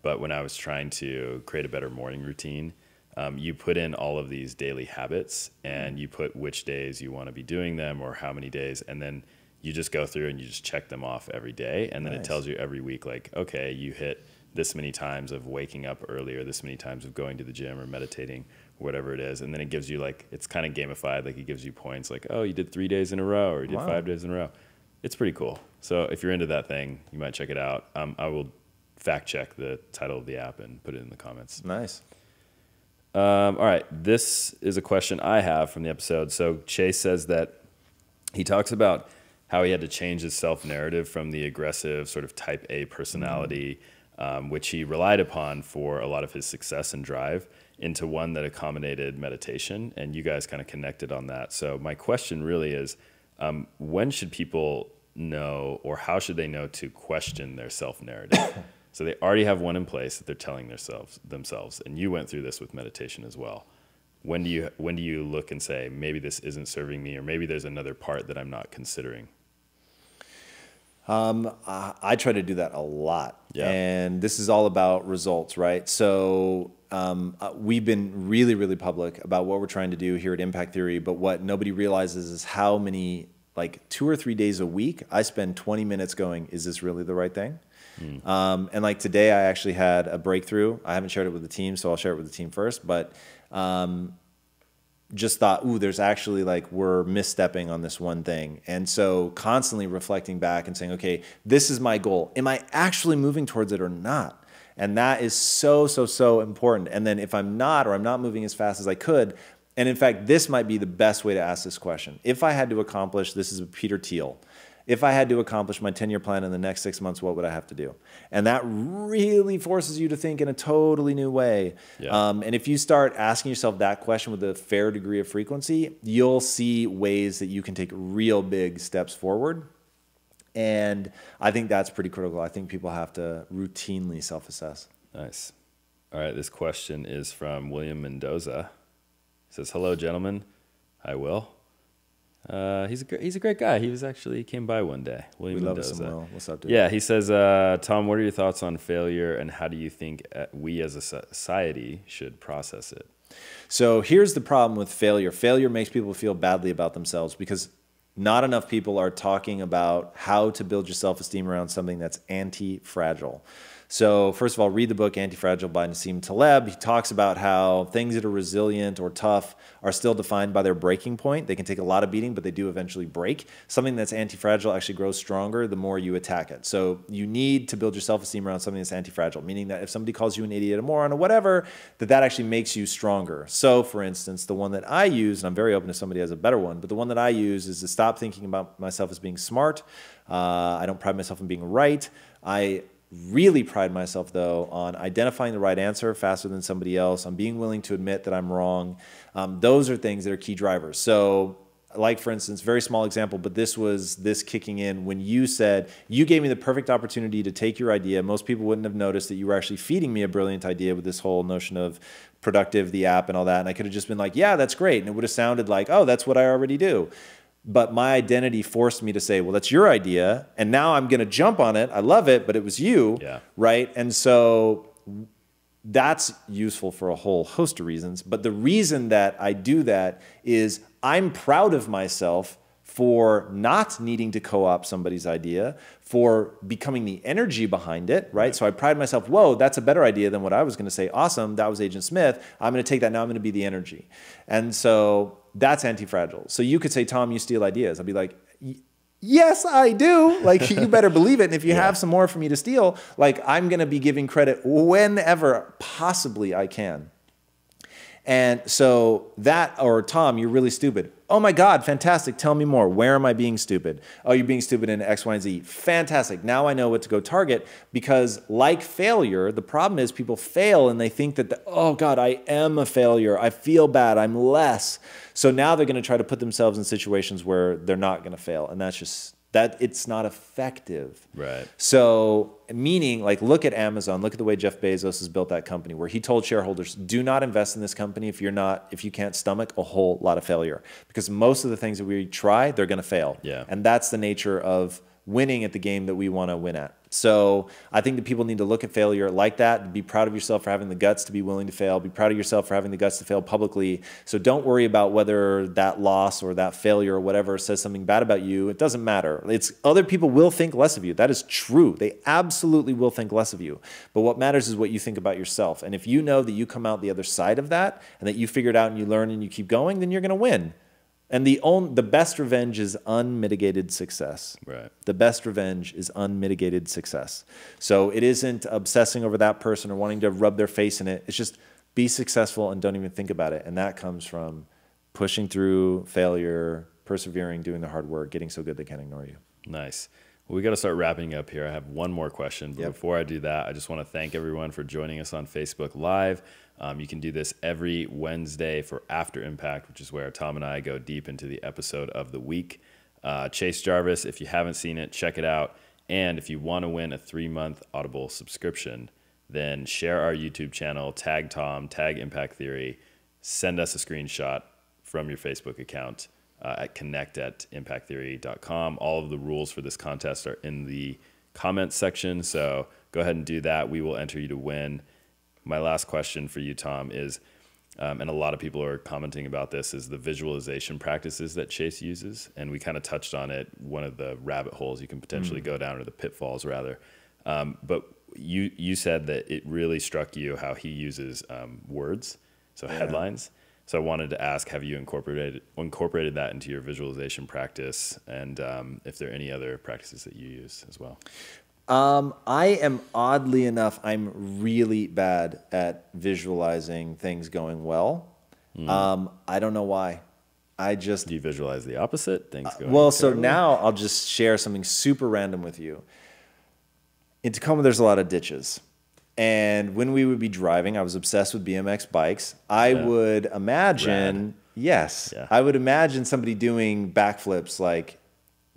But when I was trying to create a better morning routine, you put in all of these daily habits and you put which days you want to be doing them or how many days. And then you just go through and you just check them off every day. And then it tells you every week, okay, you hit this many times of waking up earlier, this many times of going to the gym or meditating, whatever it is. And then it gives you it's kind of gamified. It gives you points oh, you did 3 days in a row or you did 5 days in a row. It's pretty cool. So if you're into that thing, you might check it out. I will fact check the title of the app and put it in the comments. Nice. All right. This is a question I have from the episode. So Chase says that he talks about how he had to change his self-narrative from the aggressive sort of type A personality, which he relied upon for a lot of his success and drive, into one that accommodated meditation, and you guys kind of connected on that. So my question really is, when should people know, or how should they know to question their self-narrative? So they already have one in place that they're telling themselves, and you went through this with meditation as well. When do you look and say, maybe this isn't serving me, or maybe there's another part that I'm not considering? I try to do that a lot, and this is all about results, right? So we've been really, really public about what we're trying to do here at Impact Theory, but what nobody realizes is how many, 2 or 3 days a week, I spend 20 minutes going, is this really the right thing? And today I actually had a breakthrough. I haven't shared it with the team, so I'll share it with the team first, but just thought, ooh, there's actually like we're misstepping on this one thing. And so constantly reflecting back and saying, okay, this is my goal. Am I actually moving towards it or not? And that is so, so, so important. And then if I'm not, or I'm not moving as fast as I could, and in fact, this might be the best way to ask this question. If I had to accomplish, this is Peter Thiel, if I had to accomplish my 10-year plan in the next 6 months, what would I have to do? And that really forces you to think in a totally new way. Yeah. And if you start asking yourself that question with a fair degree of frequency, you'll see ways that you can take real big steps forward. And I think that's pretty critical. I think people have to routinely self-assess. Nice. All right, this question is from William Mendoza. He says, hello, gentlemen. Hi, Will. He's a great guy. He came by one day. William We love Mendoza. us some Will. What's up, dude? Yeah, he says, Tom, what are your thoughts on failure, and how do you think we as a society should process it? So here's the problem with failure. Failure makes people feel badly about themselves because not enough people are talking about how to build your self-esteem around something that's anti-fragile. So first of all, read the book Anti-Fragile by Nassim Taleb. He talks about how things that are resilient or tough are still defined by their breaking point. They can take a lot of beating, but they do eventually break. Something that's anti-fragile actually grows stronger the more you attack it. So you need to build your self-esteem around something that's anti-fragile, meaning that if somebody calls you an idiot, a moron, or whatever, that actually makes you stronger. So for instance, the one that I use, and I'm very open if somebody has a better one, but the one that I use is to stop thinking about myself as being smart. I don't pride myself on being right. I really pride myself, though, on identifying the right answer faster than somebody else, on being willing to admit that I'm wrong. Those are things that are key drivers. So, like, for instance, very small example, but this was this kicking in when you said, you gave me the perfect opportunity to take your idea. Most people wouldn't have noticed that you were actually feeding me a brilliant idea with this whole notion of productive, the app and all that. And I could have just been like, yeah, that's great. And it would have sounded like, oh, that's what I already do. But my identity forced me to say, well, that's your idea. And now I'm going to jump on it. I love it, but it was you, right? And so that's useful for a whole host of reasons. But the reason that I do that is I'm proud of myself for not needing to co-opt somebody's idea, for becoming the energy behind it, right? So I pride myself, whoa, that's a better idea than what I was going to say. Awesome, that was Agent Smith. I'm going to take that now. I'm going to be the energy. And so that's anti-fragile. So you could say, Tom, you steal ideas. I'd be like, yes, I do. Like, you better believe it. And if you have some more for me to steal, like, I'm going to be giving credit whenever possibly I can. And so that, or Tom, you're really stupid. Oh my God, fantastic. Tell me more. Where am I being stupid? Oh, you're being stupid in X, Y, and Z. Fantastic. Now I know what to go target, because like failure, the problem is people fail and they think that, oh God, I am a failure. I feel bad. I'm less. So now they're going to try to put themselves in situations where they're not going to fail. And that's just, that it's not effective. Right. So meaning, like, look at Amazon, look at the way Jeff Bezos has built that company, where he told shareholders, do not invest in this company if you can't stomach a whole lot of failure, because most of the things that we try, they're going to fail. Yeah. And that's the nature of winning at the game that we want to win at. So I think that people need to look at failure like that, be proud of yourself for having the guts to be willing to fail, be proud of yourself for having the guts to fail publicly. So don't worry about whether that loss or that failure or whatever says something bad about you. It doesn't matter. It's other people will think less of you. That is true. They absolutely will think less of you. But what matters is what you think about yourself. And if you know that you come out the other side of that and that you figure it out and you learn and you keep going, then you're going to win. And the best revenge is unmitigated success. Right. The best revenge is unmitigated success. So it isn't obsessing over that person or wanting to rub their face in it. It's just be successful and don't even think about it. And that comes from pushing through failure, persevering, doing the hard work, getting so good they can't ignore you. Nice. Well, we got to start wrapping up here. I have one more question. But before I do that, I just want to thank everyone for joining us on Facebook Live. You can do this every Wednesday for After Impact, which is where Tom and I go deep into the episode of the week. Chase Jarvis, if you haven't seen it, check it out. And if you want to win a 3-month Audible subscription, then share our YouTube channel, tag Tom, tag Impact Theory, send us a screenshot from your Facebook account at connect@impacttheory.com. All of the rules for this contest are in the comments section, so go ahead and do that. We will enter you to win. My last question for you, Tom, is, and a lot of people are commenting about this, is the visualization practices that Chase uses. And we kind of touched on it, one of the rabbit holes you can potentially go down, or the pitfalls rather. But you said that it really struck you how he uses words, so headlines. So I wanted to ask, have you incorporated that into your visualization practice, and if there are any other practices that you use as well? I am, oddly enough, I'm really bad at visualizing things going well. I don't know why. Do you visualize the opposite, things going Well, so terribly? now I'll just share something super random with you. In Tacoma, there's a lot of ditches. And when we would be driving, I was obsessed with BMX bikes. I would imagine, yes, I would imagine somebody doing backflips like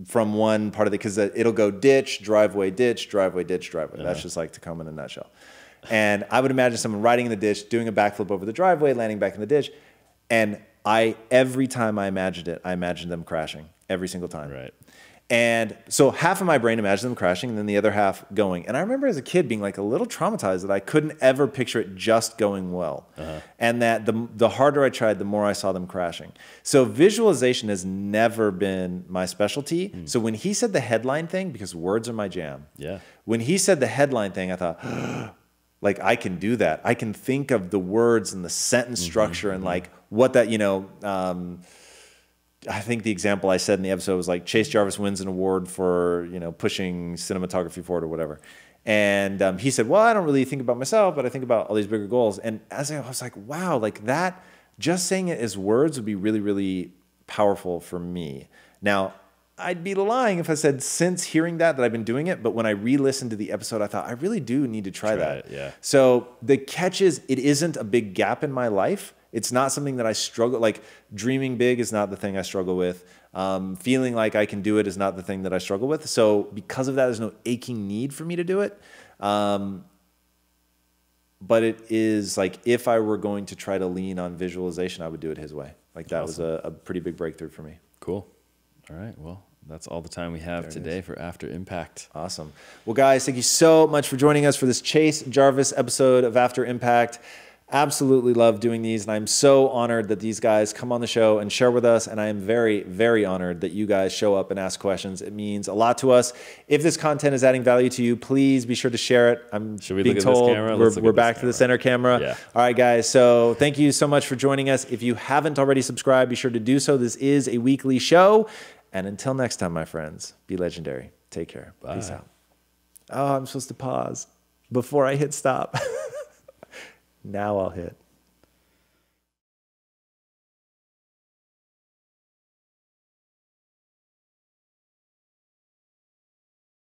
from one part of the, because it'll go ditch, driveway, ditch, driveway, ditch, driveway. That's just like Tacoma in a nutshell. And I would imagine someone riding in the ditch, doing a backflip over the driveway, landing back in the ditch. And every time I imagined it, I imagined them crashing every single time. Right. And so half of my brain imagined them crashing and then the other half going. And I remember as a kid being like a little traumatized that I couldn't ever picture it just going well. And that the harder I tried, the more I saw them crashing. So visualization has never been my specialty. So when he said the headline thing, because words are my jam. When he said the headline thing, I thought, like, I can do that. I can think of the words and the sentence structure and like what that, I think the example I said in the episode was like Chase Jarvis wins an award for, pushing cinematography forward or whatever. And he said, well, I don't really think about myself, but I think about all these bigger goals. And as I was like, wow, like that, just saying it as words would be really, really powerful for me. Now, I'd be lying if I said since hearing that I've been doing it. But when I re-listened to the episode, I thought I really do need to try that. So the catch is it isn't a big gap in my life. It's not something that I struggle, like dreaming big is not the thing I struggle with. Feeling like I can do it is not the thing that I struggle with. So because of that, there's no aching need for me to do it. But it is like, if I were going to try to lean on visualization, I would do it his way. Like that was a pretty big breakthrough for me. Cool. All right. Well, that's all the time we have today for After Impact. Awesome. Well, guys, thank you so much for joining us for this Chase Jarvis episode of After Impact. Absolutely love doing these, and I'm so honored that these guys come on the show and share with us, and I am very, very honored that you guys show up and ask questions. It means a lot to us. If this content is adding value to you, please be sure to share it. Should we being look told at this camera? we're back to the center camera. Yeah. All right, guys, so thank you so much for joining us. If you haven't already subscribed, be sure to do so. This is a weekly show, and until next time, my friends, be legendary. Take care. Bye. Peace out. Oh, I'm supposed to pause before I hit stop. Now I'll hit.